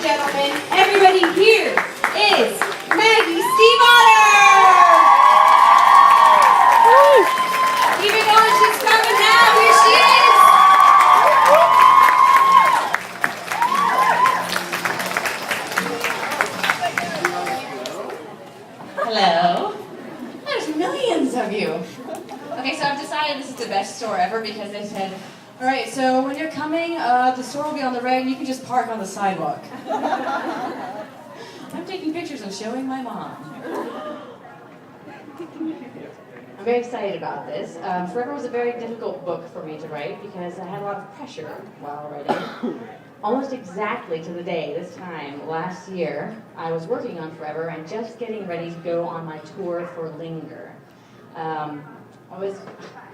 gentlemen, everybody here is Maggie Stiefvater! Even though she's coming now, here she is! Hello. There's millions of you. Okay, so I've decided this is the best store ever because they said, all right, so when you're coming, the store will be on the right and you can just park on the sidewalk. I'm taking pictures and showing my mom. I'm very excited about this. Forever was a very difficult book for me to write because I had a lot of pressure while writing. Almost exactly to the day, this time last year, I was working on Forever and just getting ready to go on my tour for Linger.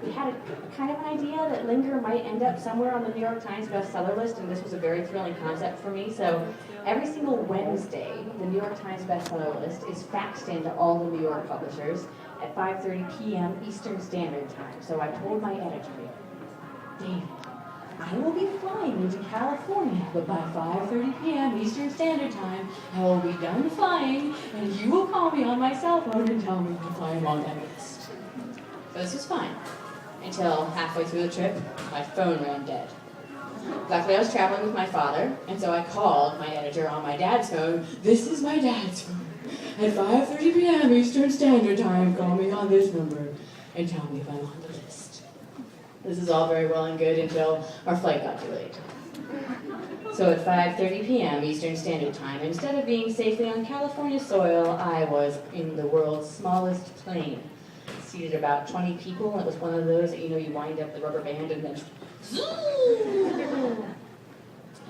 We had a kind of an idea that Linger might end up somewhere on the New York Times bestseller list, and this was a very thrilling concept for me. So every single Wednesday, the New York Times bestseller list is faxed into all the New York publishers at 5:30 p.m. Eastern Standard Time. So I told my editor, David, I will be flying into California, but by 5:30 p.m. Eastern Standard Time, I will be done flying, and you will call me on my cell phone and tell me if I am on that list. So this was fine, until halfway through the trip, my phone ran dead. Luckily, I was traveling with my father, and so I called my editor on my dad's phone. This is my dad's phone. At 5:30 p.m. Eastern Standard Time, call me on this number and tell me if I'm on the list. This is all very well and good until our flight got delayed. So at 5:30 p.m. Eastern Standard Time, instead of being safely on California soil, I was in the world's smallest plane. Seated about 20 people, and it was one of those that, you wind up the rubber band and then zoom.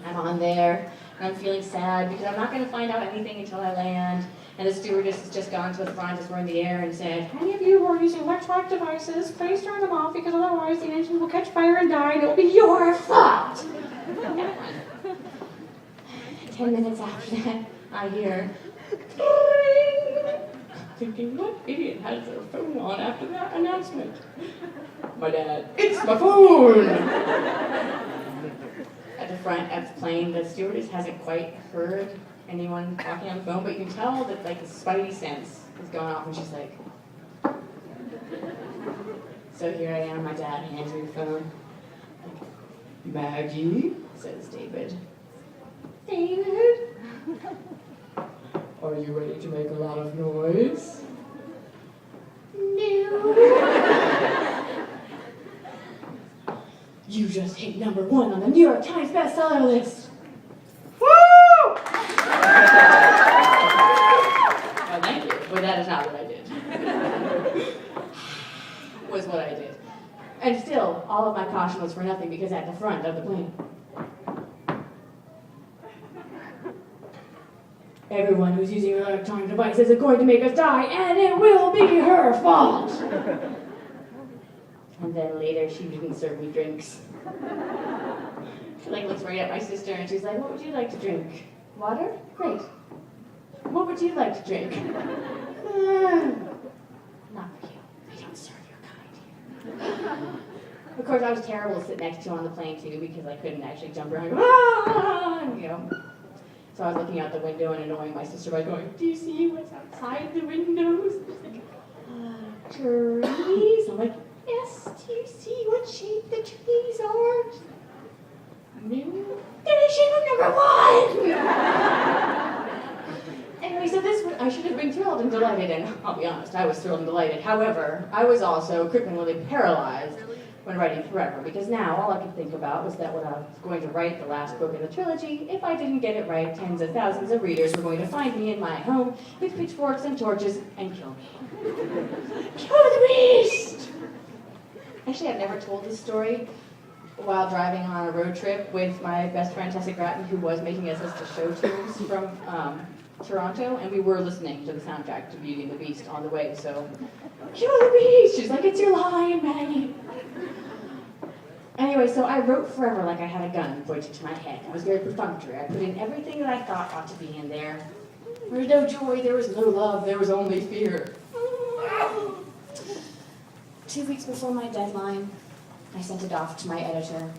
I'm on there, and I'm feeling sad because I'm not going to find out anything until I land. And the stewardess has just gone to the front as we're in the air and said, any of you who are using electronic devices, please turn them off because otherwise the engine will catch fire and die and it will be your fault. 10 minutes after that, I hear, thinking, what idiot has their phone on after that announcement? My dad, it's my phone! At the front of the plane, the stewardess hasn't quite heard anyone talking on the phone, but you can tell that the spidey sense is going off, and she's like, so here I am, my dad hands me the phone. Maggie, says David. David? Are you ready to make a lot of noise? No. You just hit #1 on the New York Times bestseller list. Woo! Well, thank you. But that is not what I did. Was what I did. And still, all of my caution was for nothing because at the front of the plane, everyone who's using electronic devices is going to make us die, and it will be her fault. And then later, she didn't serve me drinks. She looks right at my sister, and she's like, what would you like to drink? Water? Great. What would you like to drink? Not for you. They don't serve your kind here. Of course, I was terrible to sit next to on the plane, too, because I couldn't actually jump around and go, So I was looking out the window and annoying my sister by going, do you see what's outside the windows? She's like, trees? I'm like, yes, do you see what shape the trees are? No. Finish shape of #1! Anyway, so I should have been thrilled and delighted, and I'll be honest, I was thrilled and delighted. However, I was also crippling paralyzed when writing Forever, because now all I could think about was that when I was going to write the last book in the trilogy, if I didn't get it right, tens of thousands of readers were going to find me in my home with pitchforks and torches and kill me. Kill the beast! Actually, I've never told this story while driving on a road trip with my best friend Tessa Gratton, who was making us listen to show tunes from Toronto, and we were listening to the soundtrack to Beauty and the Beast on the way, so, kill the beast! She's like, it's your line, Maggie! Anyway, so I wrote Forever like I had a gun pointed to my head. It was very perfunctory. I put in everything that I thought ought to be in there. There was no joy, there was no love, there was only fear. 2 weeks before my deadline, I sent it off to my editor.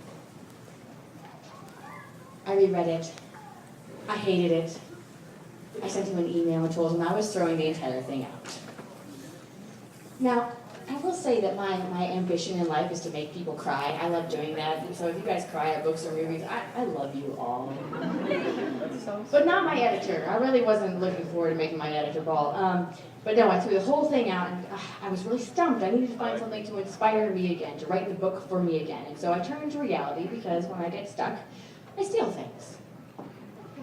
I reread it. I hated it. I sent him an email and told him I was throwing the entire thing out. Now, I will say that my ambition in life is to make people cry. I love doing that. And so if you guys cry at books or movies, I love you all. But not my editor. I really wasn't looking forward to making my editor bawl. But no, I threw the whole thing out, and I was really stumped. I needed to find something to inspire me again, to write the book for me again. And so I turned to reality, because when I get stuck, I steal things.